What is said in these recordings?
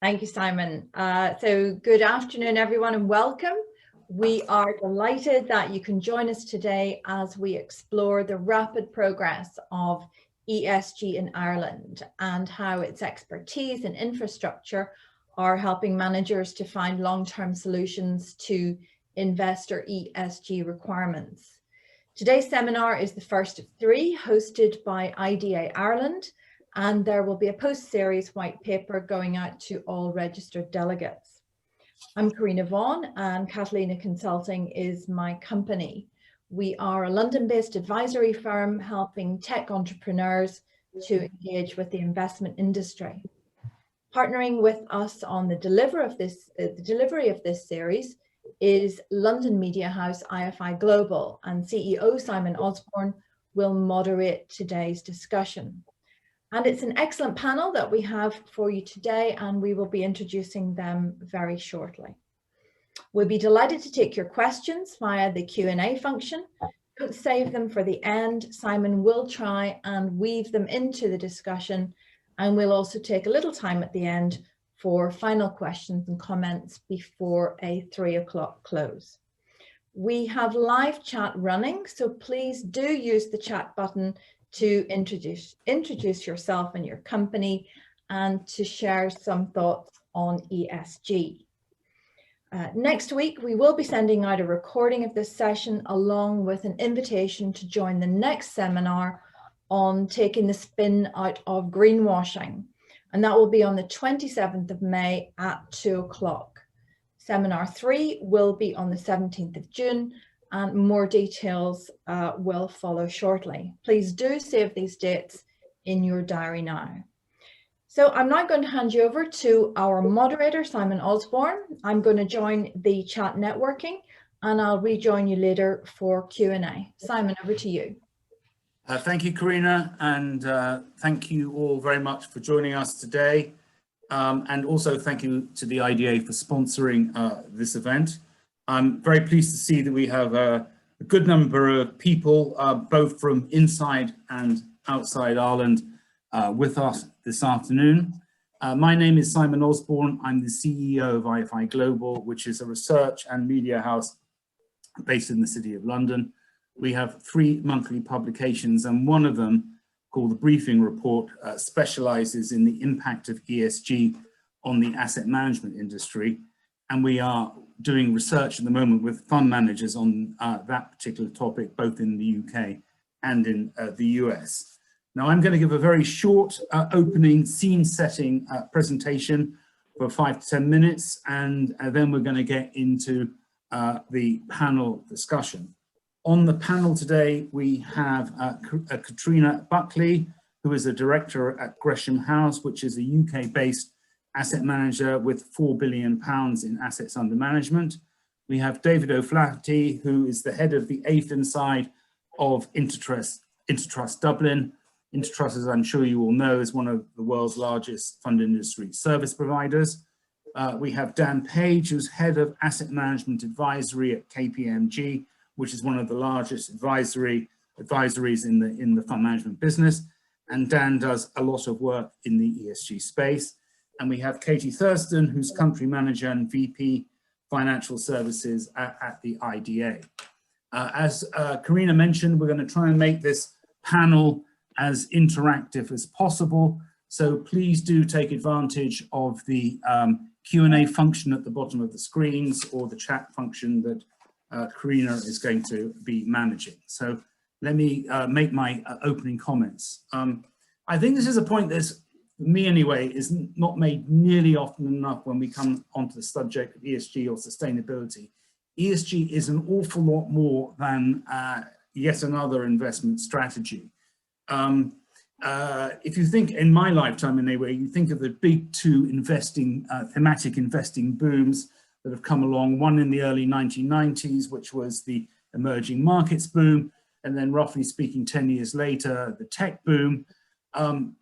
Thank you, Simon. So good afternoon, everyone, and welcome. We are delighted that you can join us today as we explore the rapid progress of ESG in Ireland and how its expertise and infrastructure are helping managers to find long-term solutions to investor ESG requirements. Today's seminar is the first of three, hosted by IDA Ireland, and there will be a post-series white paper going out to all registered delegates. I'm Karina Vaughan, and Catalina Consulting is my company. We are a London-based advisory firm helping tech entrepreneurs to engage with the investment industry. Partnering with us on the delivery of this series is London media house IFI Global, and CEO Simon Osborne will moderate today's discussion. And it's an excellent panel that we have for you today, and we will be introducing them very shortly. We'll be delighted to take your questions via the Q&A function. Don't save them for the end. Simon will try and weave them into the discussion, and we'll also take a little time at the end for final questions and comments before a 3 o'clock close. We have live chat running, so please do use the chat button to introduce yourself and your company and to share some thoughts on ESG. Next week, we will be sending out a recording of this session along with an invitation to join the next seminar on taking the spin out of greenwashing. And that will be on the 27th of May at 2 o'clock. Seminar 3 will be on the 17th of June, and more details will follow shortly. Please do save these dates in your diary now. So I'm now going to hand you over to our moderator, Simon Osborne. I'm going to join the chat networking, and I'll rejoin you later for Q&A. Simon, over to you. Thank you, Karina, and thank you all very much for joining us today. And also thank you to the IDA for sponsoring this event. I'm very pleased to see that we have a good number of people, both from inside and outside Ireland, with us this afternoon. My name is Simon Osborne. I'm the CEO of IFI Global, which is a research and media house based in the City of London. We have 3 monthly publications, and one of them, called the Briefing Report, specializes in the impact of ESG on the asset management industry. And we are doing research at the moment with fund managers on that particular topic, both in the UK and in the US. Now, I'm going to give a very short opening scene-setting presentation for 5 to 10 minutes, and then we're going to get into the panel discussion. On the panel today, we have Katrina Buckley, who is a director at Gresham House, which is a UK-based asset manager with £4 billion in assets under management. We have David O'Flaherty, who is the head of the AIFIN side of Intertrust Dublin. Intertrust, as I'm sure you all know, is one of the world's largest fund industry service providers. We have Dan Page, who's head of asset management advisory at KPMG, which is one of the largest advisories in the fund management business. And Dan does a lot of work in the ESG space. And we have Katie Thurston, who's country manager and VP financial services at the IDA. As Karina mentioned, we're going to try and make this panel as interactive as possible. So please do take advantage of the Q&A function at the bottom of the screens, or the chat function that Karina is going to be managing. So let me make my opening comments. I think this is a point that's, for me anyway, is not made nearly often enough when we come onto the subject of ESG or sustainability. ESG is an awful lot more than yet another investment strategy. If you think, in my lifetime anyway, you think of the big 2 thematic investing booms that have come along, one in the early 1990s, which was the emerging markets boom, and then roughly speaking 10 years later, the tech boom.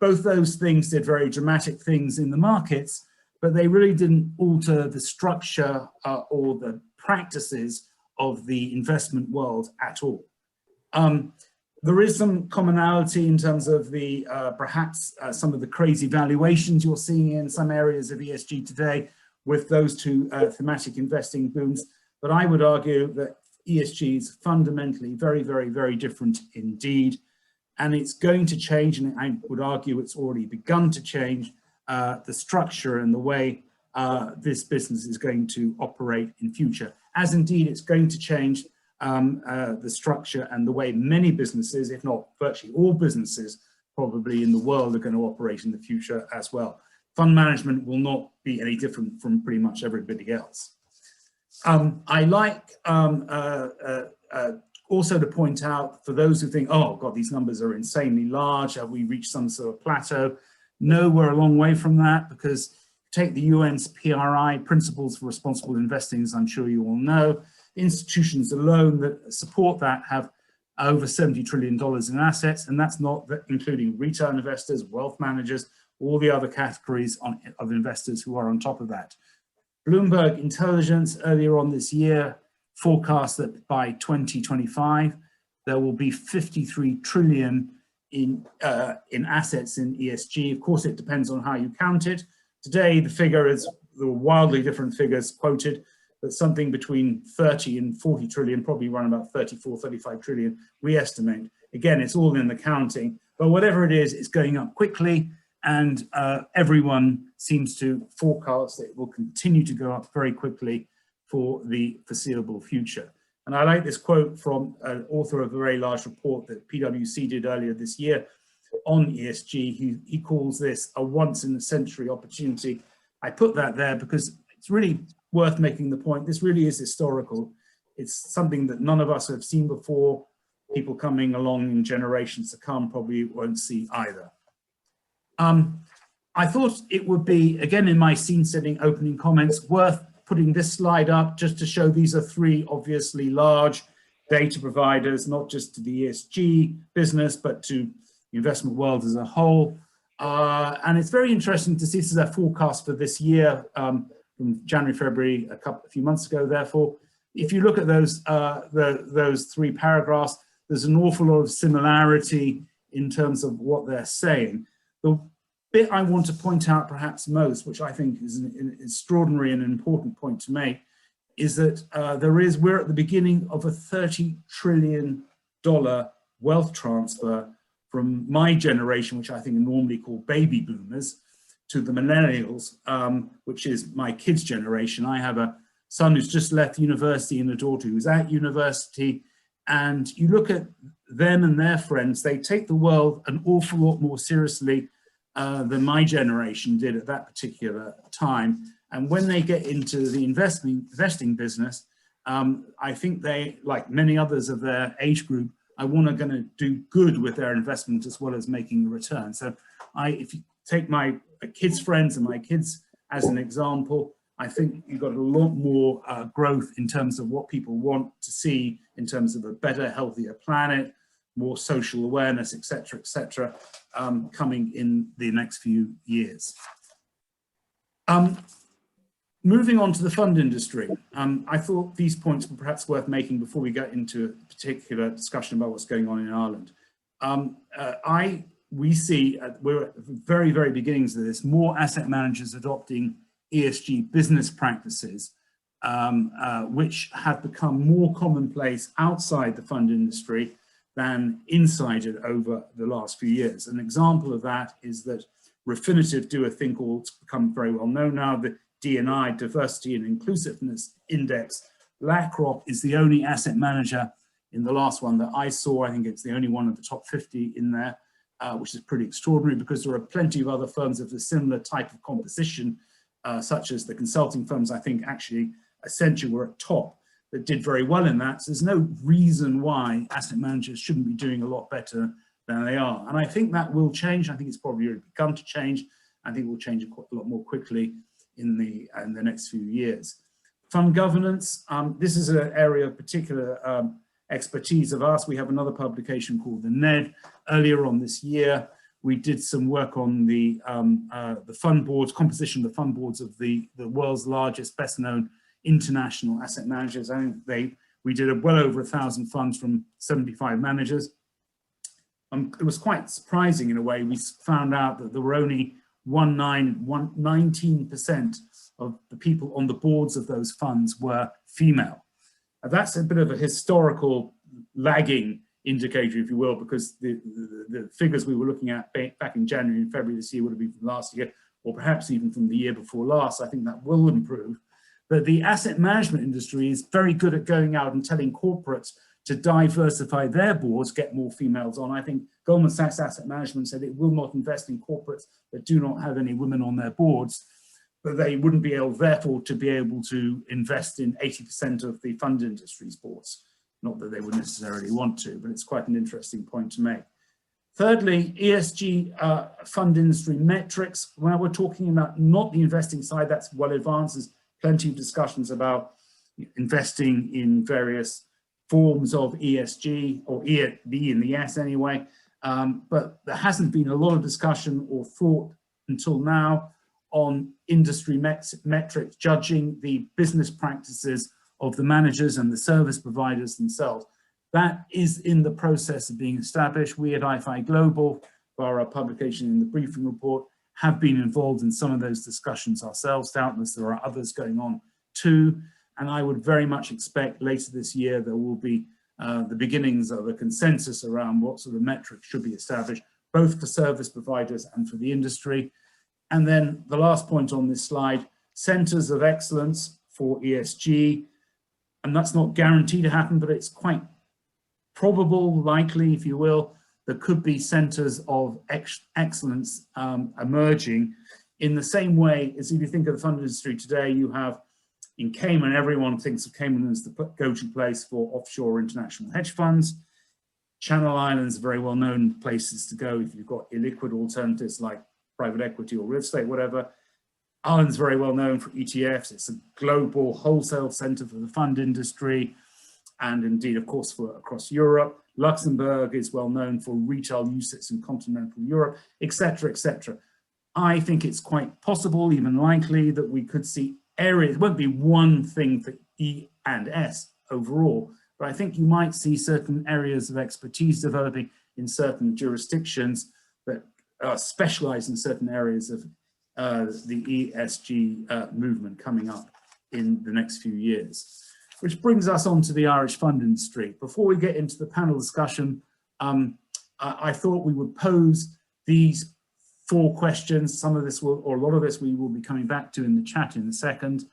Both those things did very dramatic things in the markets, but they really didn't alter the structure or the practices of the investment world at all. There is some commonality in terms of the perhaps some of the crazy valuations you're seeing in some areas of ESG today with those two thematic investing booms. But I would argue that ESG is fundamentally very, very, very different indeed. And it's going to change, and I would argue it's already begun to change the structure and the way this business is going to operate in future, as indeed it's going to change the structure and the way many businesses, if not virtually all businesses, probably in the world are going to operate in the future as well. Fund management will not be any different from pretty much everybody else. I like also to point out, for those who think, oh God, these numbers are insanely large, have we reached some sort of plateau? No, we're a long way from that, because take the UN's PRI, Principles for Responsible Investing, as I'm sure you all know, institutions alone that support that have over $70 trillion in assets, and that's not including retail investors, wealth managers, all the other categories of investors who are on top of that. Bloomberg Intelligence earlier on this year forecast that by 2025 there will be 53 trillion in assets in ESG. Of course, it depends on how you count it. Today, the figure is, there were wildly different figures quoted, but something between 30 and 40 trillion, probably around about 34, 35 trillion, we estimate. Again, it's all in the counting, but whatever it is, it's going up quickly, and everyone seems to forecast that it will continue to go up very quickly for the foreseeable future. And I like this quote from an author of a very large report that PwC did earlier this year on ESG. He calls this a once-in-a-century opportunity. I put that there because it's really worth making the point. This really is historical. It's something that none of us have seen before. People coming along in generations to come probably won't see either. I thought it would be, again, in my scene-setting opening comments, worth putting this slide up just to show these are three obviously large data providers, not just to the ESG business, but to the investment world as a whole. And it's very interesting to see, this is a forecast for this year, from January, February, a few months ago, therefore. If you look at those, those three paragraphs, there's an awful lot of similarity in terms of what they're saying. The bit I want to point out perhaps most, which I think is an extraordinary and important point to make, is that we're at the beginning of a $30 trillion wealth transfer from my generation, which I think are normally called baby boomers, to the millennials, which is my kids' generation. I have a son who's just left university and a daughter who's at university, and you look at them and their friends, they take the world an awful lot more seriously than my generation did at that particular time. And when they get into the investing business, I think they, like many others of their age group, are going to do good with their investment as well as making a return. So if you take my kids' friends and my kids as an example, I think you've got a lot more growth in terms of what people want to see in terms of a better, healthier planet, more social awareness, et cetera, coming in the next few years. Moving on to the fund industry, I thought these points were perhaps worth making before we get into a particular discussion about what's going on in Ireland. We see, we're at the very, very beginnings of this, more asset managers adopting ESG business practices, which have become more commonplace outside the fund industry than inside it over the last few years. An example of that is that Refinitiv do a thing called, it's become very well known now, the D&I, Diversity and Inclusiveness Index. BlackRock is the only asset manager in the last one that I saw. I think it's the only one of the top 50 in there, which is pretty extraordinary because there are plenty of other firms of a similar type of composition, such as the consulting firms. I think actually Accenture were at top that did very well in that. So there's no reason why asset managers shouldn't be doing a lot better than they are. And I think that will change. I think it's probably already begun to change. I think it will change a lot more quickly in the next few years. Fund governance, this is an area of particular expertise of ours. We have another publication called the NED. Earlier on this year, we did some work on the fund boards, composition of the fund boards of the world's largest, best known international asset managers. I think we did well over 1,000 funds from 75 managers. it was quite surprising in a way. We found out that there were only 19% of the people on the boards of those funds were female. That's a bit of a historical lagging indicator, if you will, because the figures we were looking at back in January and February this year would have been from last year, or perhaps even from the year before last. I think that will improve. But the asset management industry is very good at going out and telling corporates to diversify their boards, get more females on. I think Goldman Sachs Asset Management said it will not invest in corporates that do not have any women on their boards, but they wouldn't be able, therefore, to be able to invest in 80% of the fund industry's boards. Not that they would necessarily want to, but it's quite an interesting point to make. Thirdly, ESG fund industry metrics. When we're talking about not the investing side, that's well advanced. There's plenty of discussions about investing in various forms of ESG, or the E and the S anyway, but there hasn't been a lot of discussion or thought until now on industry metrics judging the business practices of the managers and the service providers themselves. That is in the process of being established. We at IFI Global, via our publication in the briefing report, have been involved in some of those discussions ourselves. Doubtless there are others going on too. And I would very much expect later this year there will be the beginnings of a consensus around what sort of metrics should be established, both for service providers and for the industry. And then the last point on this slide, centers of excellence for ESG. And that's not guaranteed to happen, but it's quite probable, likely, if you will, there could be centers of excellence emerging in the same way as if you think of the fund industry today, you have in Cayman, everyone thinks of Cayman as the go-to place for offshore international hedge funds. Channel Islands are very well-known places to go if you've got illiquid alternatives like private equity or real estate, whatever. Ireland's very well known for ETFs. It's a global wholesale center for the fund industry, and indeed, of course, for across Europe. Luxembourg is well known for retail UCITS in continental Europe, etc., etc. I think it's quite possible, even likely, that we could see areas. It won't be one thing for E and S overall, but I think you might see certain areas of expertise developing in certain jurisdictions that are specialized in certain areas of the ESG movement coming up in the next few years. Which brings us on to the Irish fund industry. Before we get into the panel discussion, I thought we would pose these 4 questions. Some of this will, or a lot of this we will be coming back to in the chat in a second.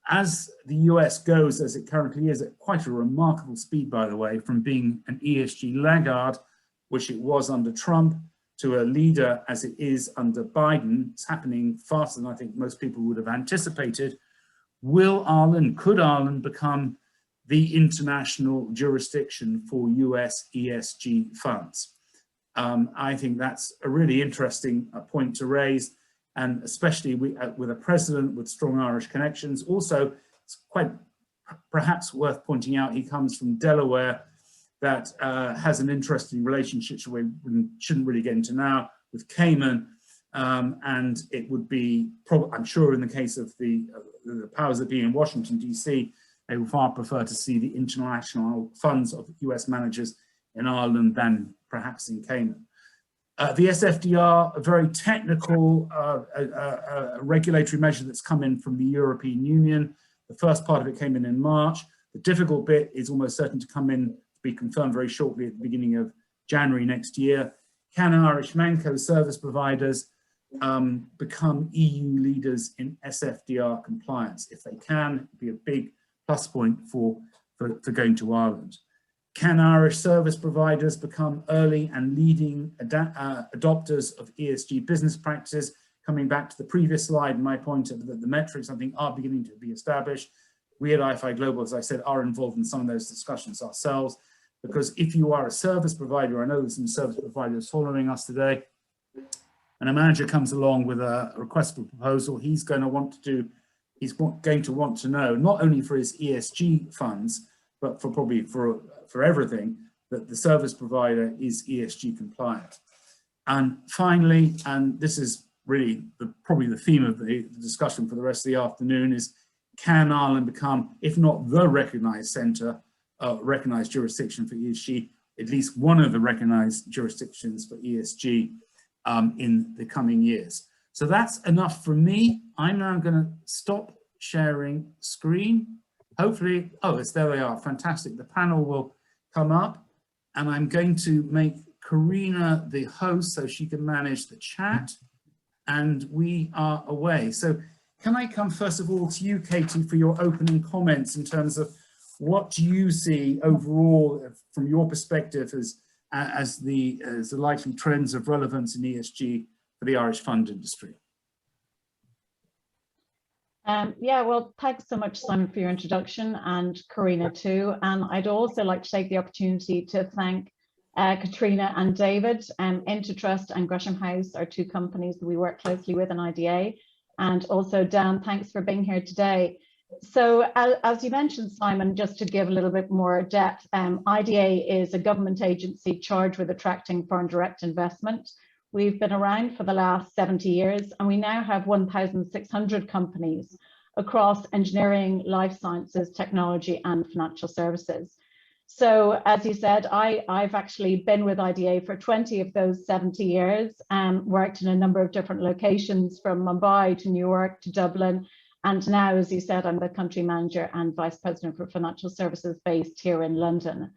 As the US goes, as it currently is, at quite a remarkable speed, by the way, from being an ESG laggard, which it was under Trump, to a leader as it is under Biden. It's happening faster than I think most people would have anticipated. Could Ireland become the international jurisdiction for US ESG funds? I think that's a really interesting point to raise, and especially with a president with strong Irish connections. Also, it's quite perhaps worth pointing out, he comes from Delaware, that has an interesting relationship, which we shouldn't really get into now, with Cayman. And it would be, I'm sure in the case of the powers that be in Washington, DC, they would far prefer to see the international funds of US managers in Ireland than perhaps in Cayman. The SFDR, a very technical regulatory measure that's come in from the European Union. The first part of it came in March. The difficult bit is almost certain to come in, to be confirmed very shortly at the beginning of January next year. Can Irish Manco service providers become EU leaders in SFDR compliance? If they can, it'd be a big plus point for going to Ireland. Can Irish service providers become early and leading adopters of ESG business practices? Coming back to the previous slide, my point that the metrics, I think, are beginning to be established. We at IFI Global, as I said, are involved in some of those discussions ourselves, because if you are a service provider, I know there's some service providers following us today, and a manager comes along with a request for proposal, he's going to want to know, not only for his ESG funds, but for everything, that the service provider is ESG compliant. And finally, and this is really probably the theme of the discussion for the rest of the afternoon, is can Ireland become, if not the recognised centre, recognised jurisdiction for ESG, at least one of the recognized jurisdictions for ESG in the coming years. So that's enough from me. I'm now going to stop sharing screen. Hopefully, oh, there they are, fantastic. The panel will come up, and I'm going to make Karina the host so she can manage the chat, and we are away. So can I come first of all to you, Katie, for your opening comments in terms of what do you see overall from your perspective as the likely trends of relevance in ESG for the Irish fund industry? Yeah, well, thanks so much, Simon, for your introduction, and Karina too. And I'd also like to take the opportunity to thank Katrina and David. Intertrust and Gresham House are two companies that we work closely with in IDA. And also, Dan, thanks for being here today. So as you mentioned, Simon, just to give a little bit more depth, IDA is a government agency charged with attracting foreign direct investment. We've been around for the last 70 years, and we now have 1,600 companies across engineering, life sciences, technology, and financial services. So as you said, I've actually been with IDA for 20 of those 70 years, worked in a number of different locations from Mumbai to New York to Dublin. And now, as you said, I'm the country manager and vice president for financial services based here in London.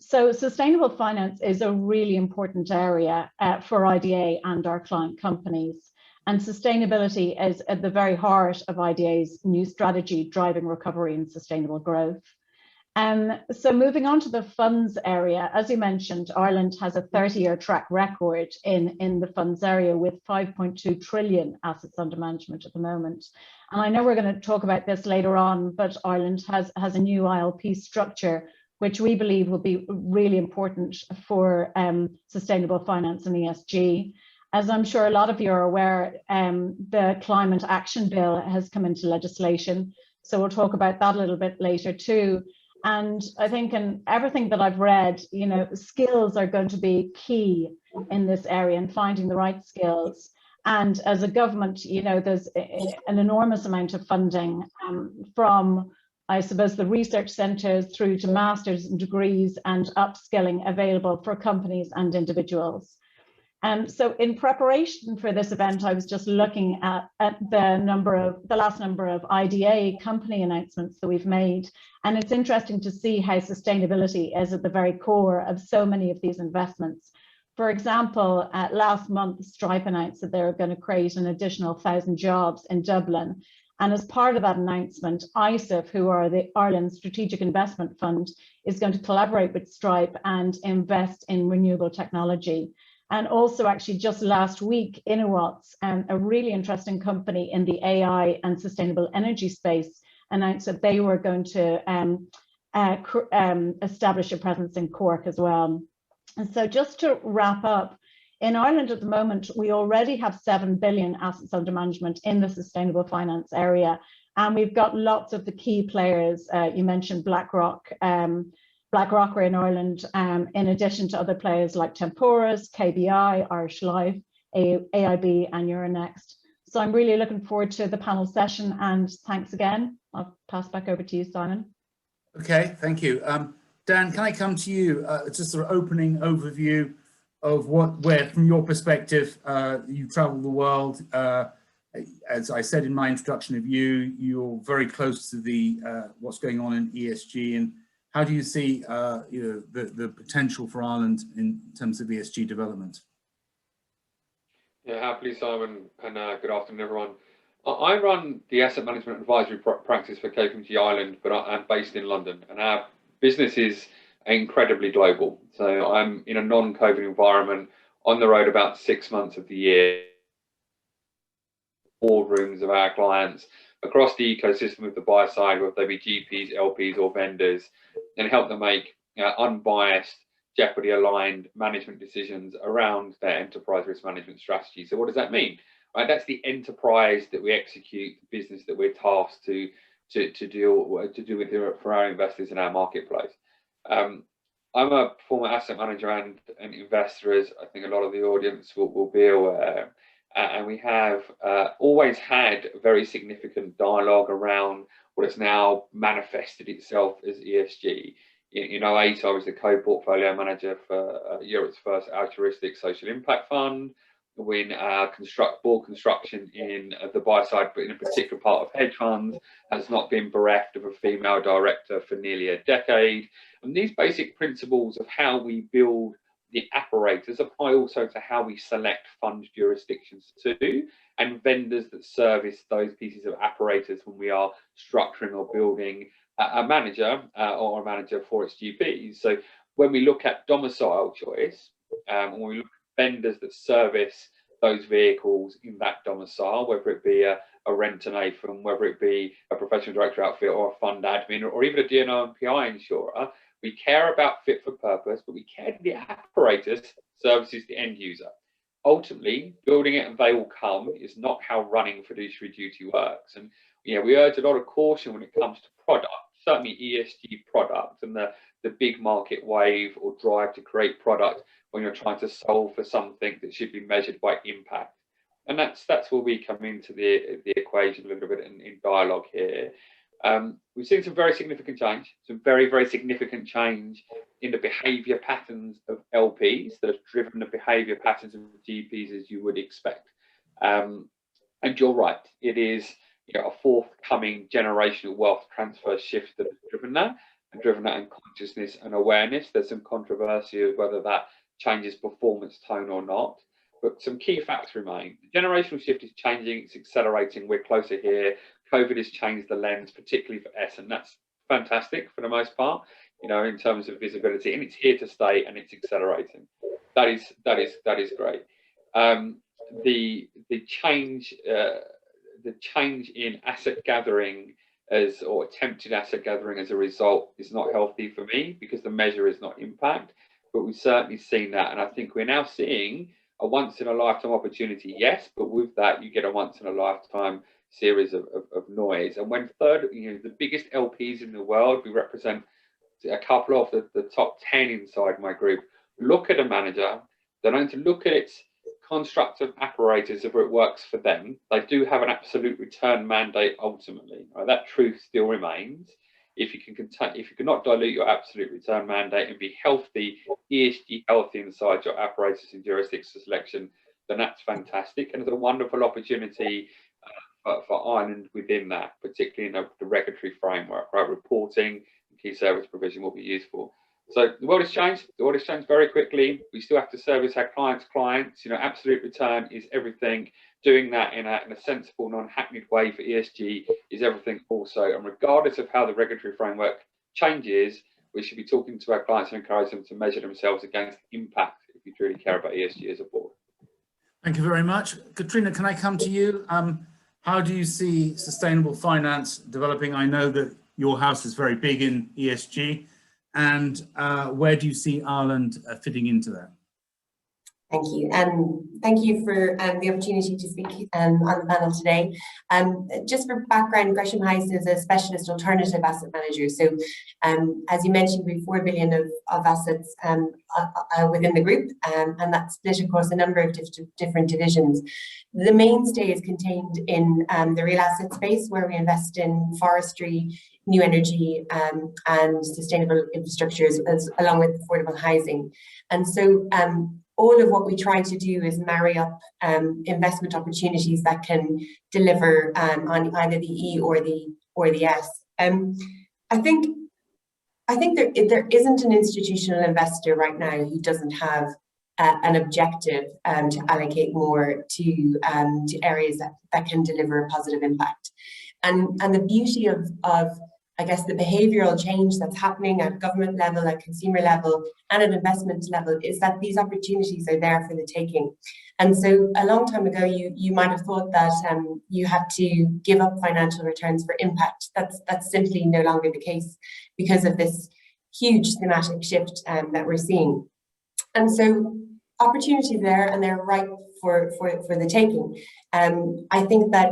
So sustainable finance is a really important area for IDA and our client companies. And sustainability is at the very heart of IDA's new strategy, driving recovery and sustainable growth. So moving on to the funds area, as you mentioned, Ireland has a 30-year track record in the funds area with 5.2 trillion assets under management at the moment. And I know we're going to talk about this later on, but Ireland has a new ILP structure, which we believe will be really important for sustainable finance and ESG. As I'm sure a lot of you are aware, the Climate Action Bill has come into legislation. So we'll talk about that a little bit later too. And I think in everything that I've read, you know, skills are going to be key in this area and finding the right skills. And as a government, you know, there's an enormous amount of funding from, I suppose, the research centres through to masters and degrees and upskilling available for companies and individuals. So in preparation for this event, I was just looking at the last number of IDA company announcements that we've made. And it's interesting to see how sustainability is at the very core of so many of these investments. For example, last month, Stripe announced that they're going to create an additional 1,000 jobs in Dublin. And as part of that announcement, ISIF, who are the Ireland Strategic Investment Fund, is going to collaborate with Stripe and invest in renewable technology. And also actually just last week, Innowatts, a really interesting company in the AI and sustainable energy space, announced that they were going to establish a presence in Cork as well. And so just to wrap up, in Ireland at the moment, we already have 7 billion assets under management in the sustainable finance area. And we've got lots of the key players. You mentioned BlackRock. BlackRock are in Ireland, in addition to other players like Temporis, KBI, Irish Life, AIB and Euronext. So I'm really looking forward to the panel session, and thanks again. I'll pass back over to you, Simon. Okay, thank you. Dan, can I come to you, just an opening overview of where, from your perspective, you travel the world. As I said in my introduction of you, you're very close to the what's going on in ESG, and how do you see the potential for Ireland in terms of ESG development? Yeah, happily, Simon, and good afternoon, everyone. I run the asset management advisory practice for KPMG Ireland, but I'm based in London, and our business is incredibly global. So I'm in a non-COVID environment, on the road about 6 months of the year, boardrooms of our clients across the ecosystem of the buyer side, whether they be GPs, LPs, or vendors, and help them make unbiased, jeopardy-aligned management decisions around their enterprise risk management strategy. So what does that mean? Right, that's the enterprise that we execute, the business that we're tasked to deal with for our investors in our marketplace. I'm a former asset manager and an investor, as I think a lot of the audience will be aware. And we have always had a very significant dialogue around what has now manifested itself as ESG In 2008, I was the co-portfolio manager for Europe's first altruistic social impact fund. When board construction in the buy side, but in a particular part of hedge funds, has not been bereft of a female director for nearly a decade. And these basic principles of how we build the apparatus apply also to how we select fund jurisdictions too, and vendors that service those pieces of apparatus when we are structuring or building a manager or a manager for its GPs. So when we look at domicile choice, when we look at vendors that service those vehicles in that domicile, whether it be a rent and a firm, whether it be a professional director outfit or a fund admin, or even a D&O and PI insurer, we care about fit for purpose, but we care that the apparatus services the end user. Ultimately, building it and they will come is not how running fiduciary duty works. And we urge a lot of caution when it comes to product, certainly ESG product, and the big market wave or drive to create product when you're trying to solve for something that should be measured by impact. And that's where we come into the equation a little bit in dialogue here. We've seen some very significant change, some very, very significant change in the behaviour patterns of LPs that have driven the behaviour patterns of GPs, as you would expect. And you're right, it is a forthcoming generational wealth transfer shift that has driven that in consciousness and awareness. There's some controversy of whether that changes performance tone or not, but some key facts remain. The generational shift is changing, it's accelerating, we're closer here. COVID has changed the lens, particularly for S, and that's fantastic for the most part, in terms of visibility, and it's here to stay and it's accelerating. That is great. The change in asset gathering or attempted asset gathering as a result is not healthy for me, because the measure is not impact, but we've certainly seen that, and I think we're now seeing a once in a lifetime opportunity, yes, but with that you get a once in a lifetime series of noise. And when the biggest LPs in the world, we represent a couple of the top 10 inside my group, look at a manager, they're going to look at its construct of apparatus if it works for them. They do have an absolute return mandate ultimately, right? That truth still remains. If you cannot dilute your absolute return mandate and be healthy, ESG healthy inside your apparatus and jurisdiction selection, then that's fantastic, and it's a wonderful opportunity for Ireland within that, particularly in the regulatory framework, right? Reporting and key service provision will be useful. So the world has changed. The world has changed very quickly. We still have to service our clients. Absolute return is everything. Doing that in a sensible, non-hackneyed way for ESG is everything also. And regardless of how the regulatory framework changes, we should be talking to our clients and encourage them to measure themselves against impact if you truly care about ESG as a board. Thank you very much. Katrina, can I come to you? How do you see sustainable finance developing? I know that your house is very big in ESG, and where do you see Ireland fitting into that? Thank you. Thank you for the opportunity to speak on the panel today. Just for background, Gresham House is a specialist alternative asset manager. So as you mentioned, we have 4 billion of assets within the group, and that's split across a number of different divisions. The mainstay is contained in the real asset space, where we invest in forestry, new energy, and sustainable infrastructures, along with affordable housing. And so all of what we try to do is marry up investment opportunities that can deliver on either the E or the S. I think there isn't an institutional investor right now who doesn't have an objective to allocate more to areas that can deliver a positive impact. And the beauty of I guess the behavioural change that's happening at government level, at consumer level, and at investment level is that these opportunities are there for the taking. And so a long time ago, you might have thought that you had to give up financial returns for impact. That's simply no longer the case because of this huge thematic shift that we're seeing. And so opportunities there, and they're ripe for the taking. I think that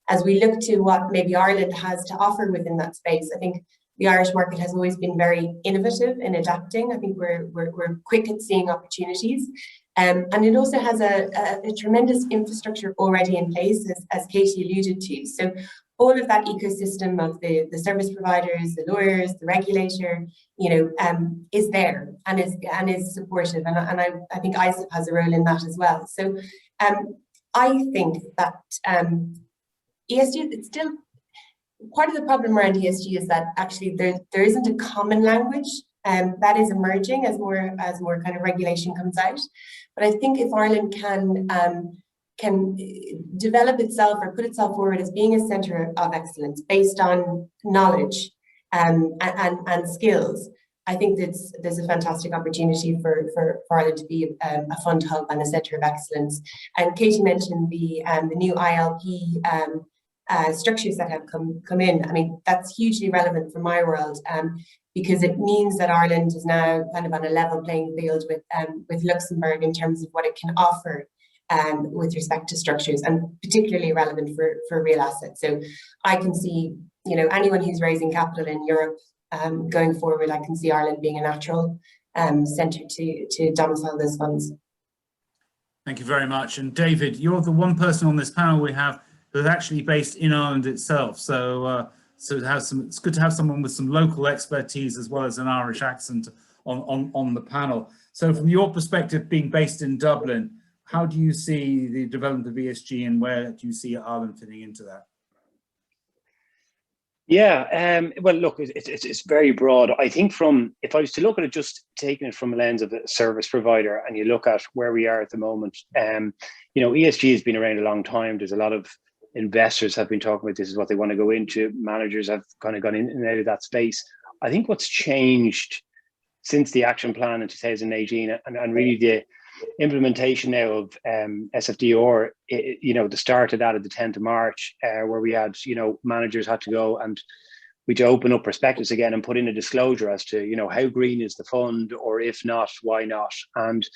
as we look to what maybe Ireland has to offer within that space, I think the Irish market has always been very innovative in adapting. I think we're quick at seeing opportunities. And it also has a tremendous infrastructure already in place, as Katie alluded to. So all of that ecosystem of the service providers, the lawyers, the regulator, is there and is supportive. And I think ISIP has a role in that as well. So I think that ESG, it's still part of the problem around ESG is that actually there isn't a common language that is emerging as more kind of regulation comes out. But I think if Ireland can develop itself or put itself forward as being a centre of excellence based on knowledge and skills, I think there's a fantastic opportunity for Ireland to be a fund hub and a centre of excellence. And Katie mentioned the new ILP structures that have come in. I mean, that's hugely relevant for my world because it means that Ireland is now kind of on a level playing field with Luxembourg in terms of what it can offer with respect to structures, and particularly relevant for real assets. So I can see, anyone who's raising capital in Europe going forward, I can see Ireland being a natural centre to domicile those funds. Thank you very much. And David, you're the one person on this panel we have who's actually based in Ireland itself. So it's good to have someone with some local expertise as well as an Irish accent on the panel. So from your perspective, being based in Dublin, how do you see the development of ESG and where do you see Ireland fitting into that? Yeah, well, look, it's very broad. I think if I was to look at it, just taking it from a lens of a service provider, and you look at where we are at the moment, ESG has been around a long time. There's a lot of investors have been talking about this is what they want to go into. Managers have kind of gone in and out of that space. I think what's changed since the action plan in 2018 and really the implementation now of SFDR, the start of that at the 10th of March, where we had, managers had to go and we had to open up prospectus again and put in a disclosure as to, how green is the fund, or if not, why not? And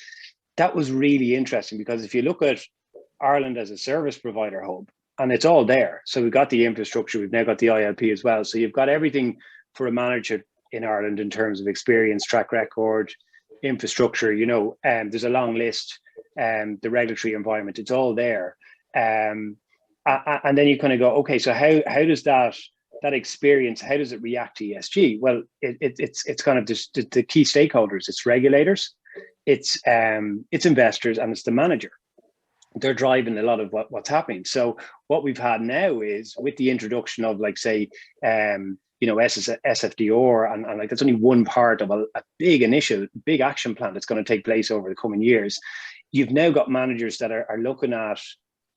that was really interesting because if you look at Ireland as a service provider hub, and it's all there. So we've got the infrastructure, we've now got the ILP as well. So you've got everything for a manager in Ireland in terms of experience, track record, infrastructure, there's a long list, the regulatory environment, it's all there. And then you kind of go, okay, so how does that experience, how does it react to ESG? Well, it's kind of the key stakeholders, it's regulators, it's investors, and it's the manager. They're driving a lot of what's happening. So what we've had now is with the introduction of, like, say, SFDR, and like that's only one part of a big initiative, big action plan that's going to take place over the coming years. You've now got managers that are looking at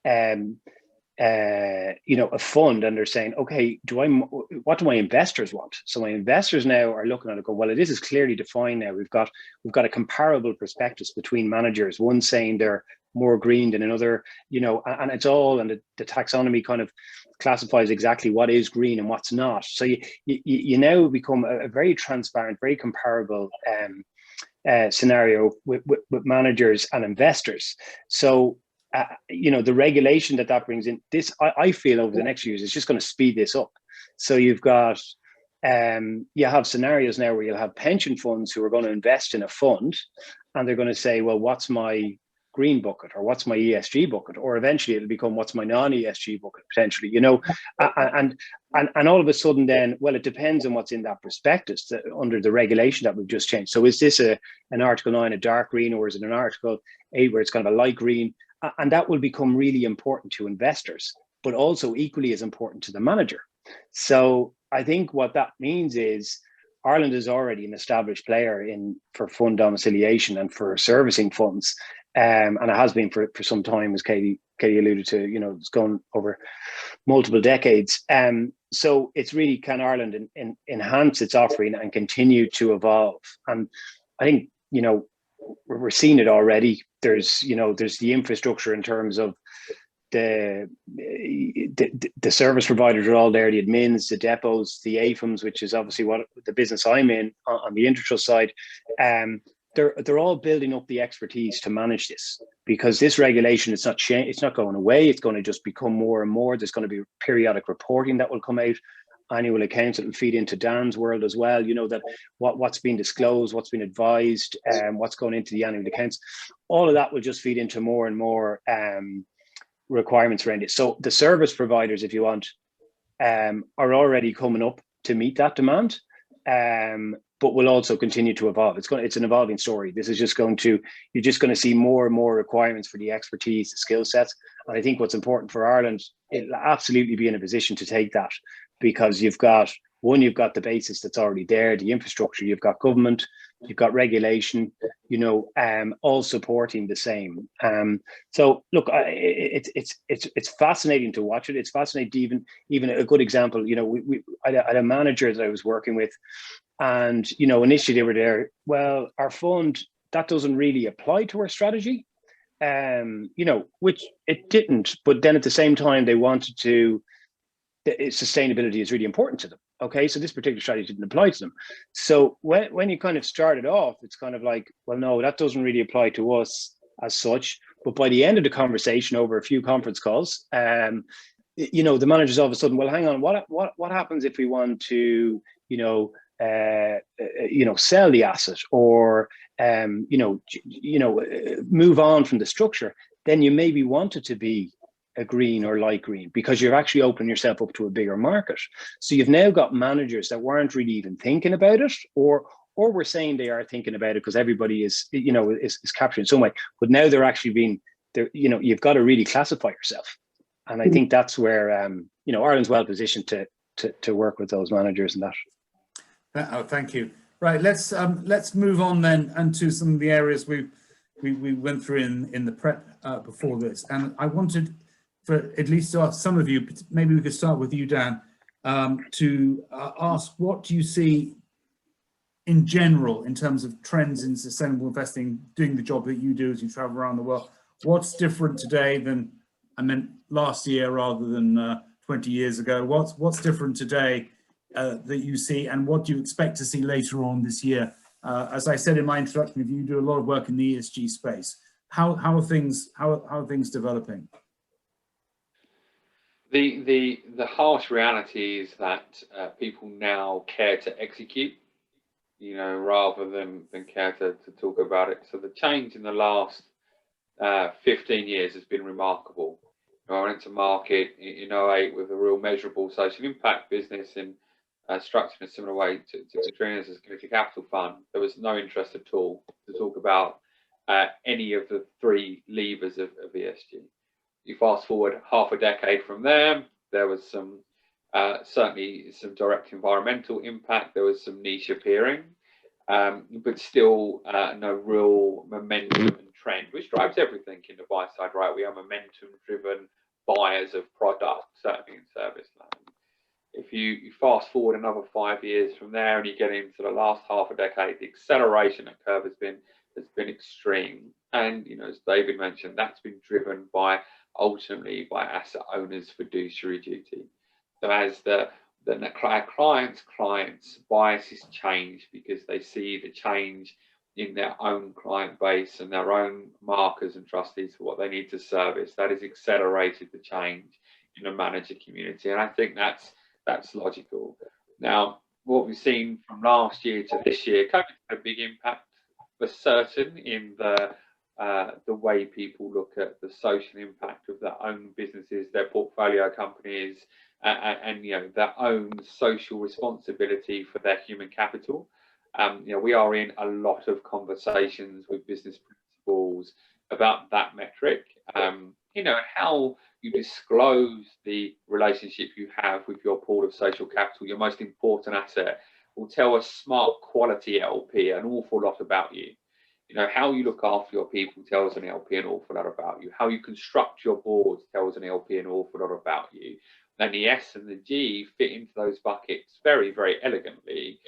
a fund, and they're saying, okay, what do my investors want? So my investors now are looking at it, go, well, this is clearly defined now. We've got a comparable prospectus between managers, one saying they're more green than another, and it's all, and the taxonomy kind of classifies exactly what is green and what's not. So you now become a very transparent, very comparable scenario with managers and investors. So the regulation that brings in, this I feel over the next few years is just going to speed this up. So you've got you have scenarios now where you'll have pension funds who are going to invest in a fund, and they're going to say, well, what's my green bucket, or what's my ESG bucket, or eventually it'll become what's my non-ESG bucket potentially, and all of a sudden then, well, it depends on what's in that prospectus under the regulation that we've just changed. So is this an Article 9 a dark green, or is it an Article 8 where it's kind of a light green? And that will become really important to investors, but also equally as important to the manager. So I think what that means is Ireland is already an established player for fund domiciliation and for servicing funds. And it has been for some time, as Katie alluded to, it's gone over multiple decades. So it's really, can Ireland enhance its offering and continue to evolve? And I think, we're seeing it already. There's the infrastructure in terms of the service providers are all there, the admins, the depots, the AFMs, which is obviously what the business I'm in on the Intertrust side. They're all building up the expertise to manage this, because this regulation, it's not going away. It's going to just become more and more. There's going to be periodic reporting that will come out, annual accounts that will feed into Dan's world as well. That what's been disclosed, what's been advised, what's going into the annual accounts. All of that will just feed into more and more requirements around it. So the service providers, if you want, are already coming up to meet that demand, but will also continue to evolve. It's an evolving story. This is just you're just going to see more and more requirements for the expertise, the skill sets. And I think what's important for Ireland, it'll absolutely be in a position to take that, because you've got the basis that's already there, the infrastructure, you've got government, you've got regulation, all supporting the same. So look, it's fascinating to watch it. It's fascinating. Even a good example, I had a manager that I was working with, and initially they were there. Well, our fund, that doesn't really apply to our strategy, which it didn't. But then at the same time, they wanted to. Sustainability is really important to them. Okay, so this particular strategy didn't apply to them. So when you kind of started off, it's kind of like, well, no, that doesn't really apply to us as such. But by the end of the conversation, over a few conference calls, the managers all of a sudden, well, hang on, what happens if we want to, sell the asset, or move on from the structure? Then you maybe want it to be a green or light green, because you're actually opening yourself up to a bigger market. So you've now got managers that weren't really even thinking about it, or we're saying they are thinking about it because everybody is capturing in some way, but now they're actually you've got to really classify yourself. And I think that's where Ireland's well positioned to work with those managers and that. Oh, thank you. Right, let's move on then into some of the areas we went through in the prep before this, and I wanted, for at least to ask some of you, maybe we could start with you, Dan, to ask, what do you see in general in terms of trends in sustainable investing, doing the job that you do as you travel around the world? What's different today than, last year rather than 20 years ago? What's different today that you see, and what do you expect to see later on this year? As I said in my introduction, you do a lot of work in the ESG space. How are things developing? The harsh reality is that people now care to execute, rather than care to talk about it. So the change in the last 15 years has been remarkable. I went to market in 2008 with a real measurable social impact business, and structured in a similar way to Katrina's as a community capital fund. There was no interest at all to talk about any of the three levers of ESG. You fast forward half a decade from there was some certainly some direct environmental impact. There was some niche appearing, but still no real momentum and trend, which drives everything in the buy side, right? We are momentum-driven buyers of products, certainly in service land. If you fast forward another 5 years from there, and you get into the last half a decade, the acceleration of curve has been extreme. And as David mentioned, that's been driven ultimately by asset owners' fiduciary duty. So as the clients' biases change because they see the change in their own client base and their own markers and trustees for what they need to service, that has accelerated the change in the manager community. And I think that's logical. Now, what we've seen from last year to this year, COVID had a big impact, for certain, in the way people look at the social impact of their own businesses, their portfolio companies, and their own social responsibility for their human capital. We are in a lot of conversations with business principals about that metric. How you disclose the relationship you have with your pool of social capital, your most important asset, will tell a smart quality LP an awful lot about you. How you look after your people tells an LP an awful lot about you. How you construct your boards tells an LP an awful lot about you. And the S and the G fit into those buckets very, very elegantly.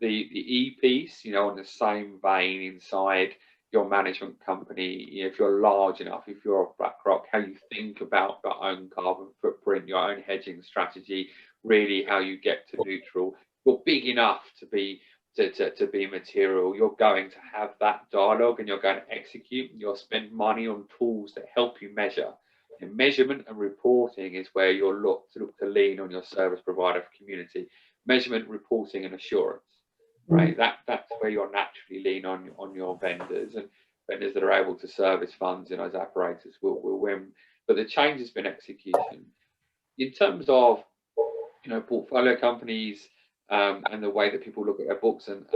The E piece, on the same vein inside your management company, if you're large enough, if you're a BlackRock, how you think about your own carbon footprint, your own hedging strategy, really how you get to neutral. You're big enough to be material. You're going to have that dialogue, and you're going to execute. You'll spend money on tools that help you measure. And measurement and reporting is where you'll look to lean on your service provider community. Measurement, reporting, and assurance. Right, that's where you'll naturally lean on your vendors, and vendors that are able to service funds in those apparatus will win. But the change has been execution. In terms of portfolio companies and the way that people look at their books and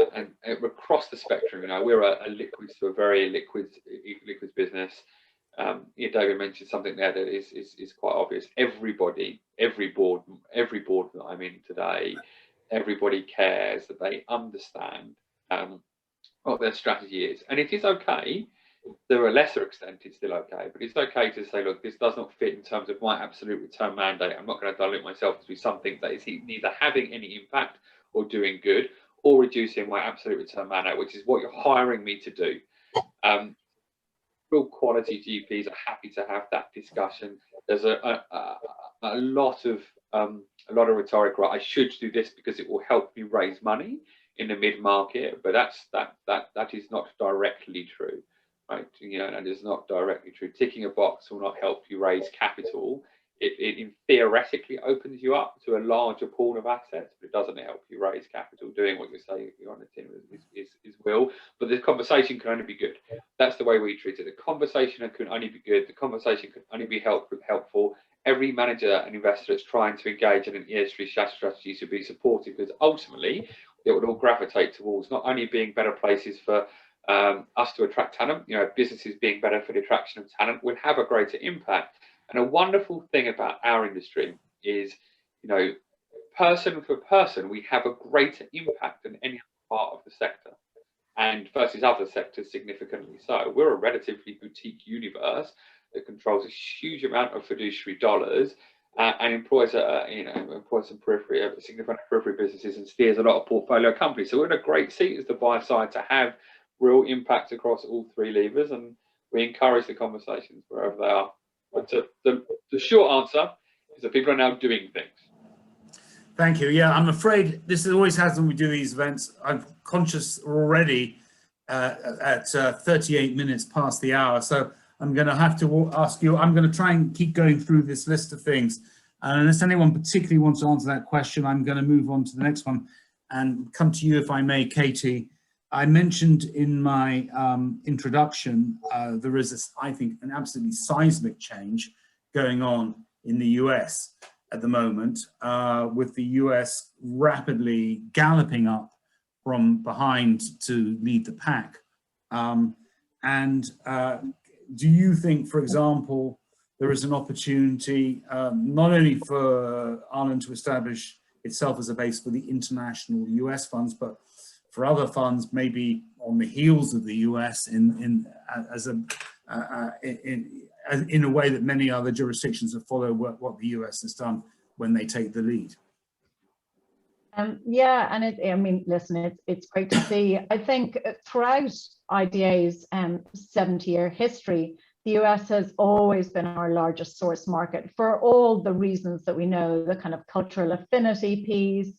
across the spectrum. We're a liquids to a very liquids business. David mentioned something there that is quite obvious. Every board that I'm in today, everybody cares that they understand what their strategy is, and it is okay. To a lesser extent, it's still okay, but it's okay to say, look, this does not fit in terms of my absolute return mandate. I'm not going to dilute myself to be something that is neither having any impact or doing good, or reducing my absolute return mandate, which is what you're hiring me to do. Real quality GPs are happy to have that discussion. There's a lot of rhetoric, right? I should do this because it will help me raise money in the mid-market, but that is not directly true. Right, and it's not directly true. Ticking a box will not help you raise capital. It theoretically opens you up to a larger pool of assets, but it doesn't help you raise capital. Doing what you say you're on the team is will, but the conversation can only be good. That's the way we treat it. The conversation can only be good. The conversation can only be helpful. Every manager and investor that's trying to engage in an ESG strategy should be supported, because ultimately it would all gravitate towards not only being better places for us to attract talent, businesses being better for the attraction of talent will have a greater impact. And a wonderful thing about our industry is, person for person, we have a greater impact than any other part of the sector, and versus other sectors significantly so. We're a relatively boutique universe that controls a huge amount of fiduciary dollars and employs some significant periphery businesses and steers a lot of portfolio companies. So we're in a great seat as the buy side to have real impact across all three levers, and we encourage the conversations wherever they are. But the short answer is that people are now doing things. Thank you. Yeah, I'm afraid this always happens when we do these events. I'm conscious already at 38 minutes past the hour, so I'm going to have to ask you, I'm going to try and keep going through this list of things. And unless anyone particularly wants to answer that question, I'm going to move on to the next one and come to you, if I may, Katie. I mentioned in my introduction, there is, I think, an absolutely seismic change going on in the US at the moment, with the US rapidly galloping up from behind to lead the pack. Do you think, for example, there is an opportunity not only for Ireland to establish itself as a base for the international US funds, but for other funds, maybe on the heels of the US in a way that many other jurisdictions have followed what the US has done when they take the lead? Yeah, and listen, it's great to see. I think throughout IDA's 70-year history, the US has always been our largest source market for all the reasons that we know, the kind of cultural affinity piece.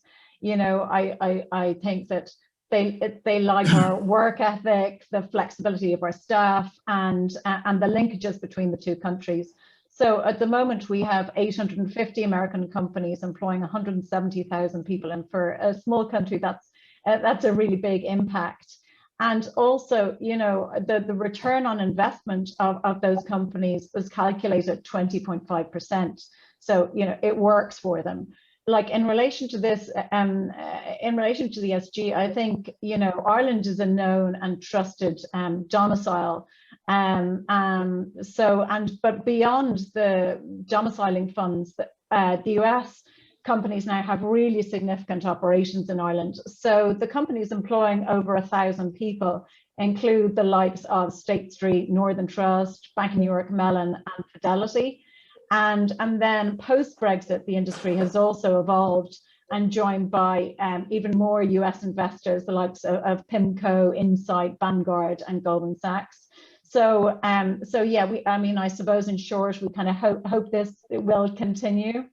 I think that they like our work ethic, the flexibility of our staff, and the linkages between the two countries. So at the moment, we have 850 American companies employing 170,000 people, and for a small country, that's a really big impact. And also, the return on investment of those companies was calculated 20.5%. So, it works for them. Like in relation to this, in relation to the ESG, I think, Ireland is a known and trusted domicile. But beyond the domiciling funds, the US companies now have really significant operations in Ireland. So the companies employing over 1,000 people include the likes of State Street, Northern Trust, Bank of New York Mellon, and Fidelity. And then post-Brexit, the industry has also evolved and joined by even more US investors, the likes of PIMCO, Insight, Vanguard, and Goldman Sachs. So yeah, I suppose in short, we kind of hope this will continue.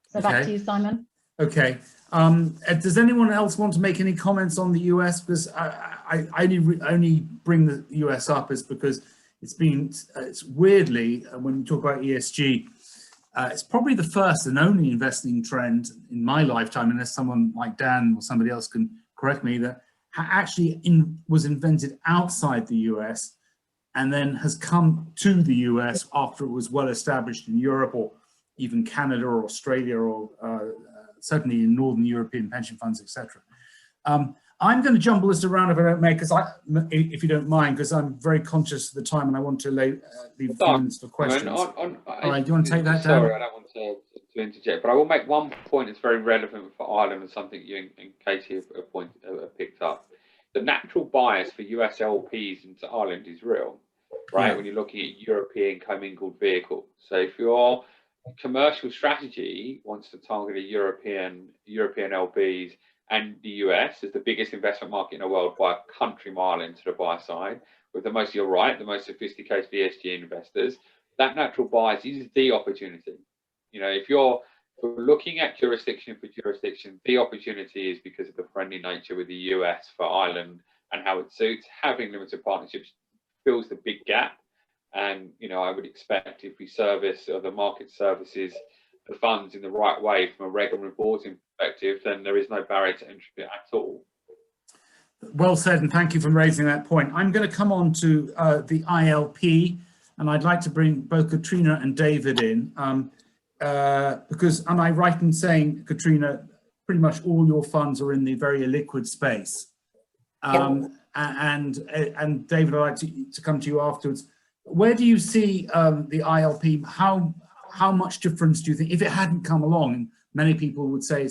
So back to you, Simon. Okay. Does anyone else want to make any comments on the US? Because I only bring the US up is because it's weirdly, when we talk about ESG, it's probably the first and only investing trend in my lifetime, unless someone like Dan or somebody else can correct me, that actually was invented outside the US and then has come to the US after it was well established in Europe or even Canada or Australia, or certainly in Northern European pension funds, etc. I'm going to jumble this around if I don't make, if you don't mind, because I'm very conscious of the time and I want to leave a few minutes for questions. All right, do you want to take that down? Sorry, I don't want to interject, but I will make one point that's very relevant for Ireland and something you and Katie have picked up. The natural bias for US LPs into Ireland is real, right? Yeah. When you're looking at European commingled vehicles. So if your commercial strategy wants to target a European LPs and the US as the biggest investment market in the world by a country mile into the buy side, with the most, you're right, the most sophisticated ESG investors, that natural bias is the opportunity. You know, if you're looking at jurisdiction for jurisdiction, the opportunity is because of the friendly nature with the US for Ireland and how it suits. Having limited partnerships fills the big gap. And, you know, I would expect if we service or the market services the funds in the right way from a regular reporting perspective, then there is no barrier to entry at all. Well said, and thank you for raising that point. I'm going to come on to the ILP, and I'd like to bring both Katrina and David in, because am I right in saying, Katrina, pretty much all your funds are in the very illiquid space? And David, I'd like to come to you afterwards. Where do you see the ILP? How much difference do you think, if it hadn't come along, and many people would say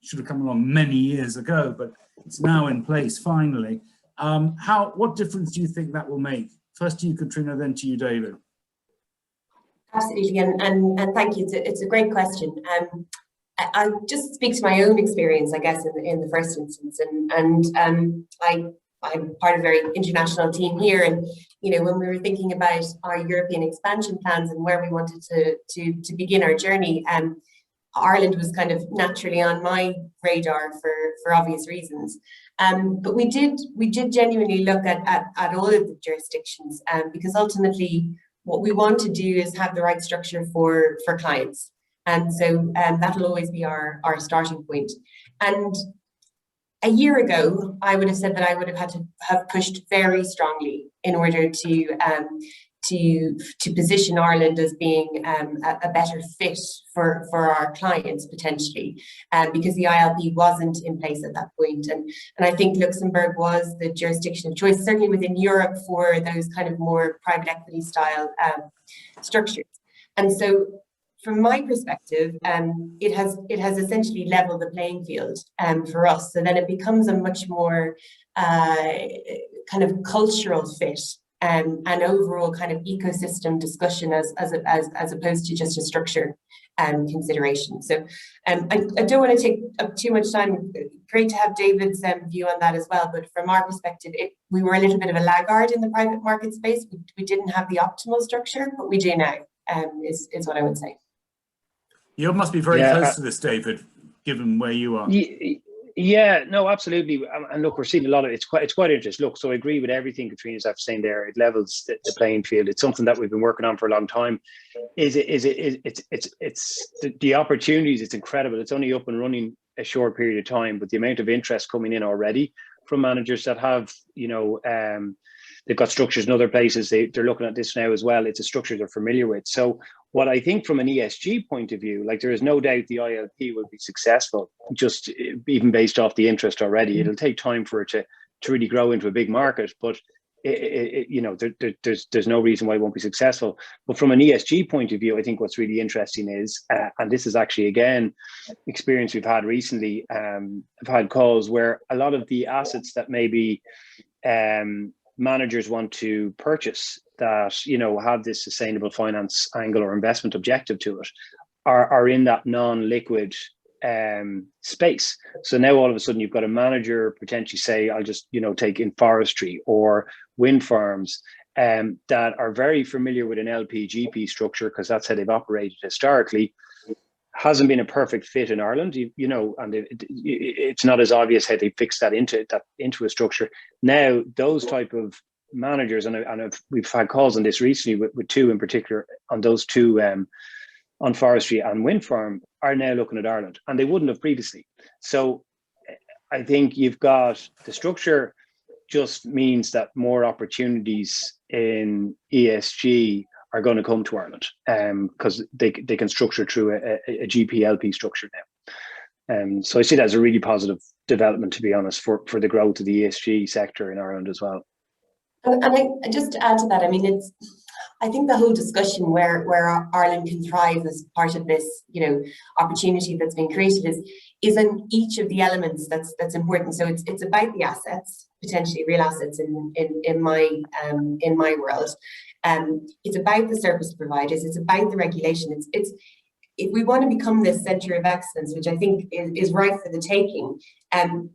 should have come along many years ago, but it's now in place finally. What difference do you think that will make? First to you, Katrina, then to you, David. Absolutely, and thank you. It's a great question. I'll just speak to my own experience, I guess, in the first instance, and I'm part of a very international team here, and you know, when we were thinking about our European expansion plans and where we wanted to begin our journey, Ireland was kind of naturally on my radar for obvious reasons. But we did genuinely look at all of the jurisdictions, because ultimately what we want to do is have the right structure for clients, and so that'll always be our starting point. And a year ago, I would have said that I would have had to have pushed very strongly in order to position Ireland as being a better fit for our clients potentially, because the ILP wasn't in place at that point. And I think Luxembourg was the jurisdiction of choice, certainly within Europe, for those kind of more private equity style structures. And so from my perspective, it has essentially leveled the playing field for us. So then it becomes a much more kind of cultural fit and overall kind of ecosystem discussion as opposed to just a structure consideration. So I don't want to take up too much time. Great to have David's view on that as well. But from our perspective, we were a little bit of a laggard in the private market space. We didn't have the optimal structure, but we do now, is what I would say. You must be very close to this, David, given where you are. Yeah, no, absolutely. And look, we're seeing a lot of it's quite interesting. Look, so I agree with everything Katrina's saying there. It levels the playing field. It's something that we've been working on for a long time. It's the opportunities. It's incredible. It's only up and running a short period of time, but the amount of interest coming in already from managers that have, you know, they've got structures in other places. They're looking at this now as well. It's a structure they're familiar with. So what I think from an ESG point of view, like there is no doubt the ILP will be successful, just even based off the interest already. It'll take time for it to really grow into a big market, but you know, there's no reason why it won't be successful. But from an ESG point of view, I think what's really interesting is, and this is actually, again, experience we've had recently, I've had calls where a lot of the assets that maybe managers want to purchase that, you know, have this sustainable finance angle or investment objective to it are in that non-liquid space. So now all of a sudden you've got a manager potentially say, I'll just, you know, take in forestry or wind farms that are very familiar with an LP-GP structure because that's how they've operated historically. Hasn't been a perfect fit in Ireland, you know, and it's not as obvious how they fix that into a structure. Now, those type of managers, and we've had calls on this recently with two in particular, on those two, on forestry and wind farm, are now looking at Ireland, and they wouldn't have previously. So I think you've got the structure just means that more opportunities in ESG are going to come to Ireland because they can structure through a GP-LP structure now. So I see that as a really positive development, to be honest, for the growth of the ESG sector in Ireland as well. And I just to add to that, I mean, I think the whole discussion where Ireland can thrive as part of this, opportunity that's been created is in each of the elements that's important. So it's about the assets, potentially real assets in my world. It's about the service providers. It's about the regulation. It's if we want to become this centre of excellence, which I think is right for the taking,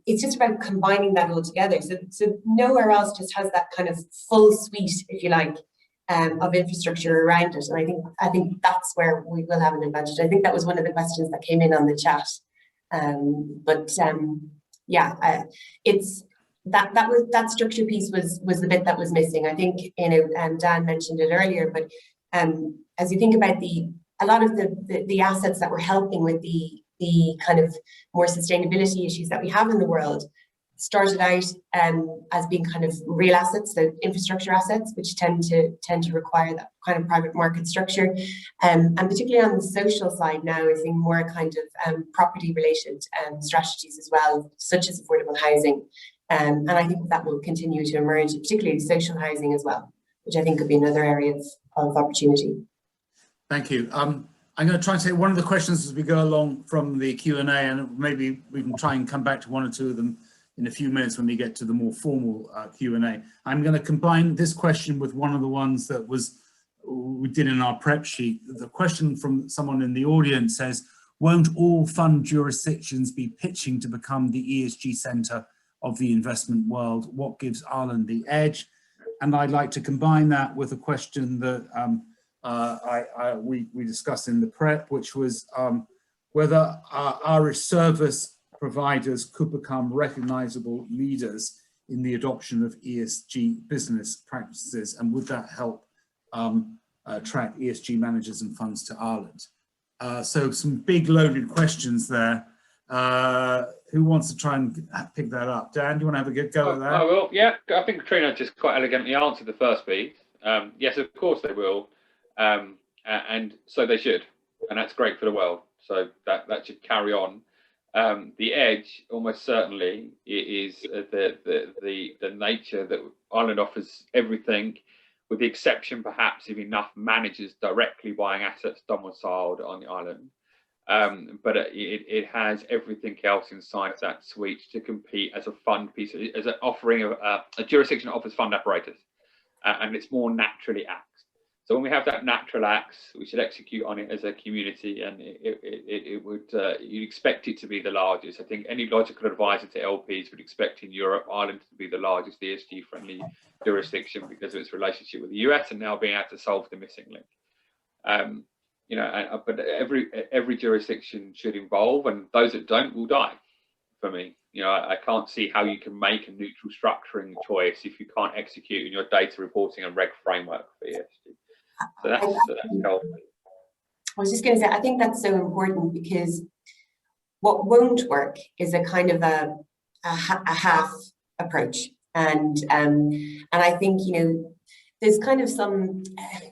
it's just about combining that all together. So nowhere else just has that kind of full suite, if you like, of infrastructure around it. And I think that's where we will have an advantage. I think that was one of the questions that came in on the chat. It's that structure piece was the bit that was missing. I think Dan mentioned it earlier, but as you think about a lot of the assets that were helping with the kind of more sustainability issues that we have in the world started out as being kind of real assets, so infrastructure assets, which tend to require that kind of private market structure, and particularly on the social side now, we're seeing more kind of property related strategies as well, such as affordable housing, and I think that will continue to emerge, particularly social housing as well, which I think could be another area of opportunity. Thank you. I'm going to try and take one of the questions as we go along from the Q&A, and maybe we can try and come back to one or two of them in a few minutes when we get to the more formal Q&A. I'm going to combine this question with one of the ones that we did in our prep sheet. The question from someone in the audience says, won't all fund jurisdictions be pitching to become the ESG centre of the investment world? What gives Ireland the edge? And I'd like to combine that with a question that we discussed in the prep, which was whether Irish service providers could become recognisable leaders in the adoption of ESG business practices, and would that help attract ESG managers and funds to Ireland? So some big loaded questions there. Who wants to try and pick that up? Dan, do you want to have a good go at that? I will. Yeah, I think Katrina just quite elegantly answered the first piece. Yes, of course they will, and so they should, and that's great for the world. So that should carry on. The edge, almost certainly, is the nature that Ireland offers everything, with the exception perhaps of enough managers directly buying assets domiciled on the island. But it has everything else inside that suite to compete as a fund piece, as an offering of a jurisdiction that offers fund apparatus, and it's more naturally axed. So when we have that natural axe, we should execute on it as a community, and it would you'd expect it to be the largest. I think any logical advisor to LPs would expect in Europe Ireland to be the largest ESG friendly jurisdiction because of its relationship with the US and now being able to solve the missing link. But every jurisdiction should evolve, and those that don't will die. For me, I can't see how you can make a neutral structuring choice if you can't execute in your data reporting and reg framework for ESG. So that's helpful. I was just going to say, I think that's so important, because what won't work is a kind of a half approach, and I think there's kind of some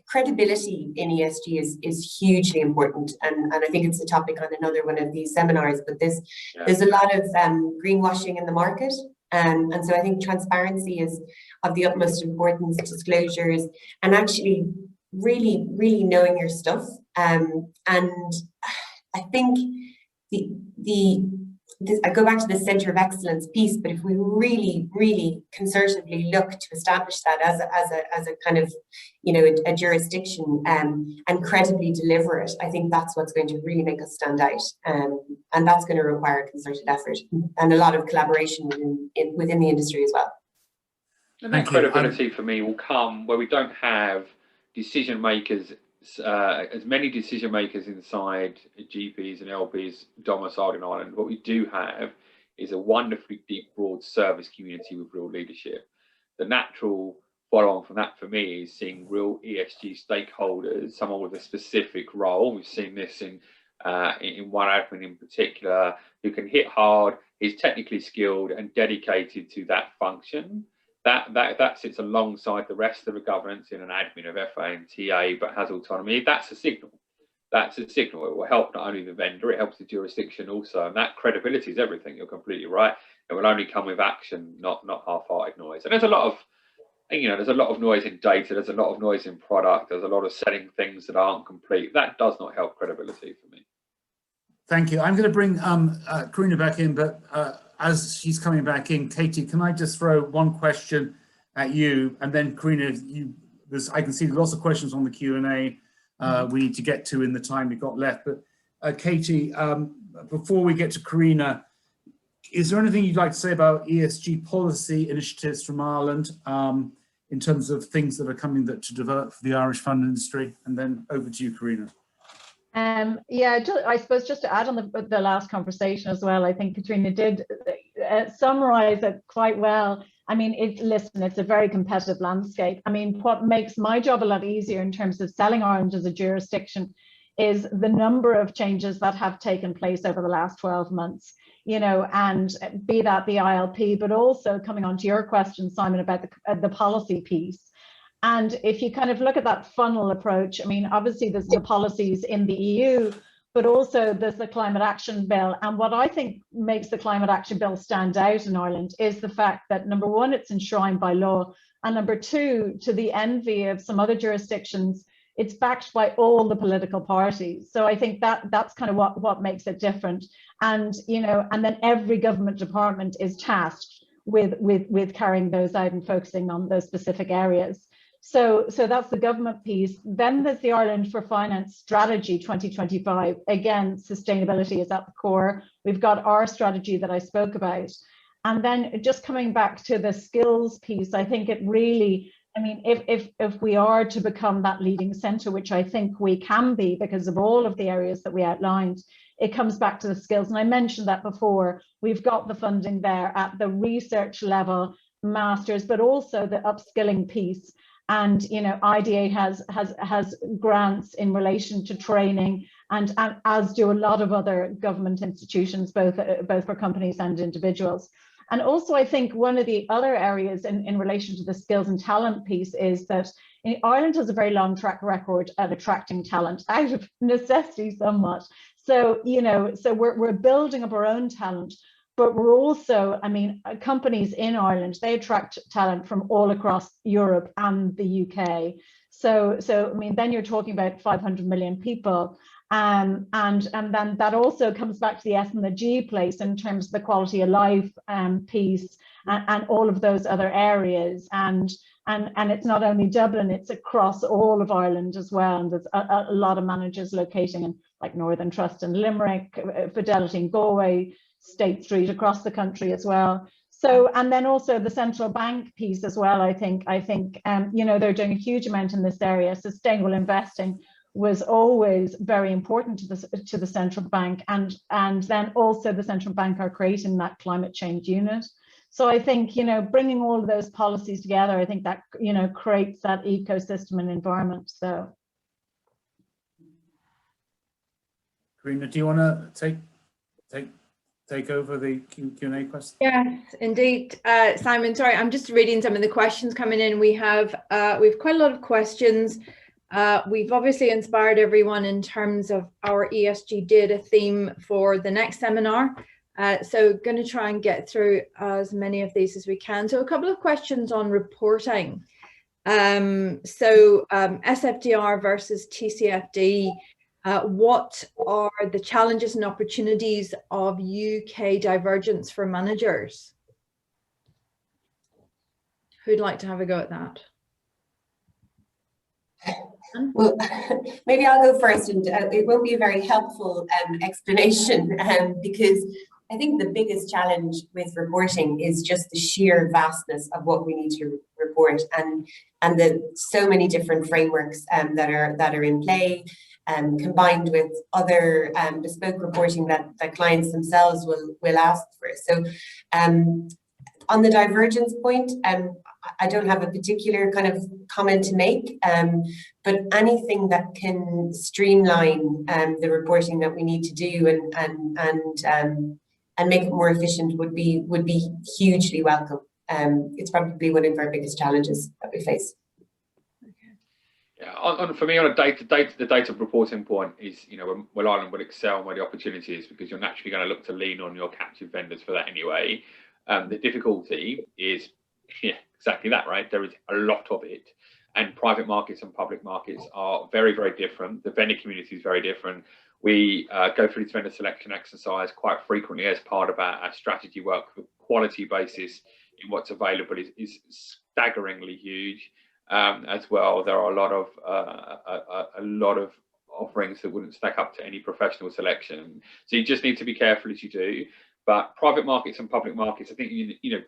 credibility in ESG is hugely important, and I think it's a topic on another one of these seminars. But there's a lot of greenwashing in the market, and so I think transparency is of the utmost importance, disclosures, and actually really knowing your stuff. And I think I go back to the centre of excellence piece, but if we really concertedly look to establish that as a kind of a jurisdiction and credibly deliver it, I think that's what's going to really make us stand out, and that's going to require a concerted effort and a lot of collaboration within the industry as well. And that credibility for me will come where we don't have decision makers, as many decision makers inside GPs and LPs domiciled in Ireland. What we do have is a wonderfully deep, broad service community with real leadership. The natural follow-on from that for me is seeing real ESG stakeholders, someone with a specific role. We've seen this in one admin in particular, who can hit hard, is technically skilled and dedicated to that function. that sits alongside the rest of the governance in an admin of FA and TA, but has autonomy. That's a signal. That's a signal. It will help not only the vendor, it helps the jurisdiction also. And that credibility is everything. You're completely right. It will only come with action, not half-hearted noise. And there's a lot of, there's a lot of noise in data. There's a lot of noise in product. There's a lot of selling things that aren't complete. That does not help credibility for me. Thank you. I'm going to bring Karina back in, but as she's coming back in, Katie, can I just throw one question at you, and then Karina, I can see lots of questions on the Q&A we need to get to in the time we've got left. But Katie, before we get to Karina, is there anything you'd like to say about ESG policy initiatives from Ireland in terms of things that are coming to develop for the Irish fund industry? And then over to you, Karina. Yeah, I suppose just to add on the last conversation as well, I think Katrina did summarize it quite well. I mean, listen, it's a very competitive landscape. I mean, what makes my job a lot easier in terms of selling Ireland as a jurisdiction is the number of changes that have taken place over the last 12 months, and be that the ILP, but also coming on to your question, Simon, about the policy piece. And if you kind of look at that funnel approach, I mean, obviously there's the policies in the EU, but also there's the Climate Action Bill. And what I think makes the Climate Action Bill stand out in Ireland is the fact that, number one, it's enshrined by law. And number two, to the envy of some other jurisdictions, it's backed by all the political parties. So I think that's kind of what makes it different. And, and then every government department is tasked with carrying those out and focusing on those specific areas. So that's the government piece. Then there's the Ireland for Finance Strategy 2025. Again, sustainability is at the core. We've got our strategy that I spoke about. And then just coming back to the skills piece, I think it really, I mean, if we are to become that leading centre, which I think we can be because of all of the areas that we outlined, it comes back to the skills. And I mentioned that before. We've got the funding there at the research level, masters, but also the upskilling piece. And IDA has grants in relation to training, and as do a lot of other government institutions, both for companies and individuals. And also, I think one of the other areas in relation to the skills and talent piece is that Ireland has a very long track record at attracting talent out of necessity somewhat. So so we're building up our own talent. But we're also, I mean, companies in Ireland, they attract talent from all across Europe and the UK. So I mean, then you're talking about 500 million people. And then that also comes back to the S and the G place in terms of the quality of life piece and all of those other areas. And it's not only Dublin, it's across all of Ireland as well. And there's a lot of managers locating in like Northern Trust in Limerick, Fidelity in Galway, State Street across the country as well. So, and then also the central bank piece as well. I think they're doing a huge amount in this area. Sustainable investing was always very important to the central bank, and then also the central bank are creating that climate change unit. So I think bringing all of those policies together, I think that creates that ecosystem and environment. So, Karina, do you want to take over the Q&A question? Yes, indeed. Simon, sorry, I'm just reading some of the questions coming in. We've quite a lot of questions. We've obviously inspired everyone in terms of our ESG data theme for the next seminar. So going to try and get through as many of these as we can. So a couple of questions on reporting. SFDR versus TCFD. What are the challenges and opportunities of UK divergence for managers? Who'd like to have a go at that? Well, maybe I'll go first, and it won't be a very helpful explanation because I think the biggest challenge with reporting is just the sheer vastness of what we need to report, and the so many different frameworks that are in play, combined with other bespoke reporting that clients themselves will ask for. So on the divergence point, I don't have a particular kind of comment to make, but anything that can streamline the reporting that we need to do and make it more efficient would be hugely welcome. it's probably one of our biggest challenges that we face. Yeah, for me, on a the data reporting point is, where Ireland will excel and where the opportunity is, because you're naturally going to look to lean on your captive vendors for that anyway. The difficulty is, exactly that, right? There is a lot of it, and private markets and public markets are very, very different. The vendor community is very different. We go through this vendor selection exercise quite frequently as part of our strategy work. The quality basis in what's available is staggeringly huge. As well, there are a lot of offerings that wouldn't stack up to any professional selection. So you just need to be careful as you do. But private markets and public markets, I think,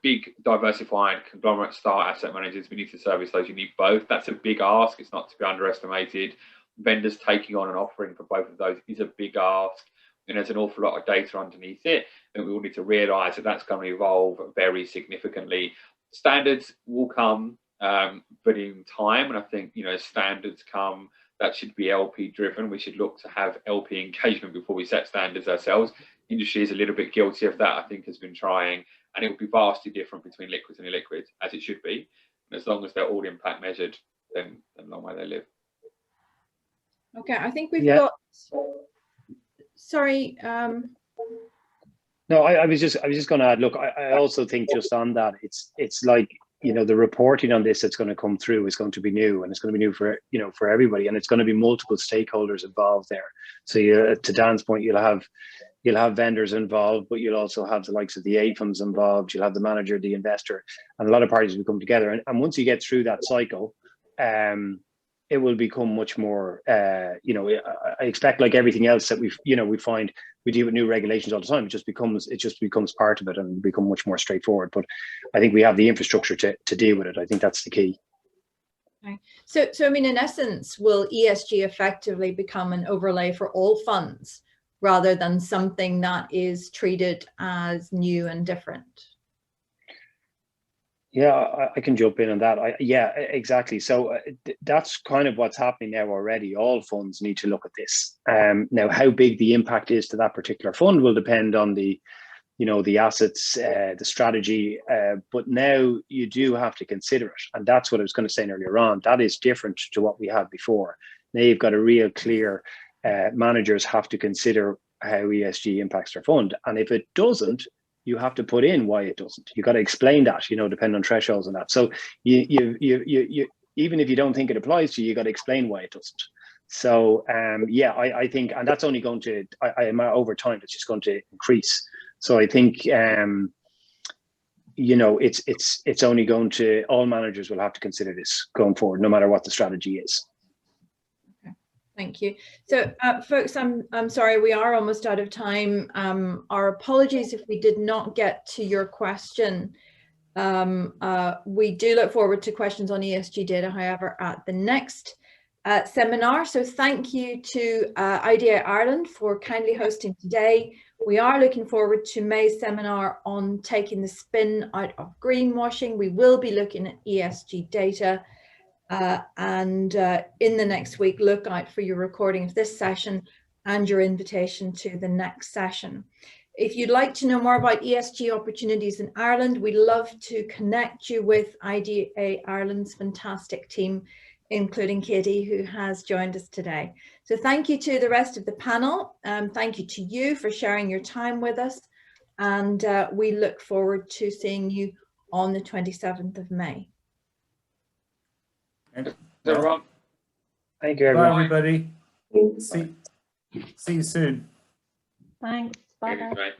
big diversified conglomerate style asset managers, we need to service those. You need both. That's a big ask. It's not to be underestimated. Vendors taking on an offering for both of those is a big ask. And there's an awful lot of data underneath it. And we all need to realise that that's going to evolve very significantly. Standards will come, but in time, and I think, as standards come, that should be LP driven. We should look to have LP engagement before we set standards ourselves. Industry is a little bit guilty of that, I think, has been trying, and it will be vastly different between liquids and illiquids, as it should be. And as long as they're all impact measured, then long may they live. Okay, I think we've got. Sorry. No, I was just going to add. Look, I also think just on that, it's like, the reporting on this that's going to come through is going to be new, and it's going to be new for for everybody, and it's going to be multiple stakeholders involved there. So to Dan's point, you'll have vendors involved, but you'll also have the likes of the AFMs involved. You'll have the manager, the investor, and a lot of parties will come together. And once you get through that cycle, it will become much more. I expect, like everything else that we find. We deal with new regulations all the time. It just becomes part of it and become much more straightforward. But I think we have the infrastructure to deal with it. I think that's the key. Okay. So I mean, in essence, will ESG effectively become an overlay for all funds rather than something that is treated as new and different? Yeah, I can jump in on that. Yeah, exactly. So that's kind of what's happening now already. All funds need to look at this. Now, how big the impact is to that particular fund will depend on the assets, the strategy. But now you do have to consider it. And that's what I was going to say earlier on. That is different to what we had before. Now you've got a real clear, managers have to consider how ESG impacts their fund. And if it doesn't, you have to put in why it doesn't. You got to explain that, depending on thresholds and that. So you even if you don't think it applies to you, you got to explain why it doesn't. So yeah, I think, and that's only going to, over time, it's just going to increase. So I think it's only going to, all managers will have to consider this going forward, no matter what the strategy is. Thank you. So, folks, I'm sorry, we are almost out of time. Our apologies if we did not get to your question. We do look forward to questions on ESG data, however, at the next seminar. So thank you to IDA Ireland for kindly hosting today. We are looking forward to May's seminar on taking the spin out of greenwashing. We will be looking at ESG data. And in the next week, look out for your recording of this session and your invitation to the next session. If you'd like to know more about ESG opportunities in Ireland, we'd love to connect you with IDA Ireland's fantastic team, including Katie, who has joined us today. So thank you to the rest of the panel. Thank you to you for sharing your time with us. And we look forward to seeing you on the 27th of May. Everyone. Thank you, everyone. Bye, everybody. See you soon. Thanks. Bye. Right.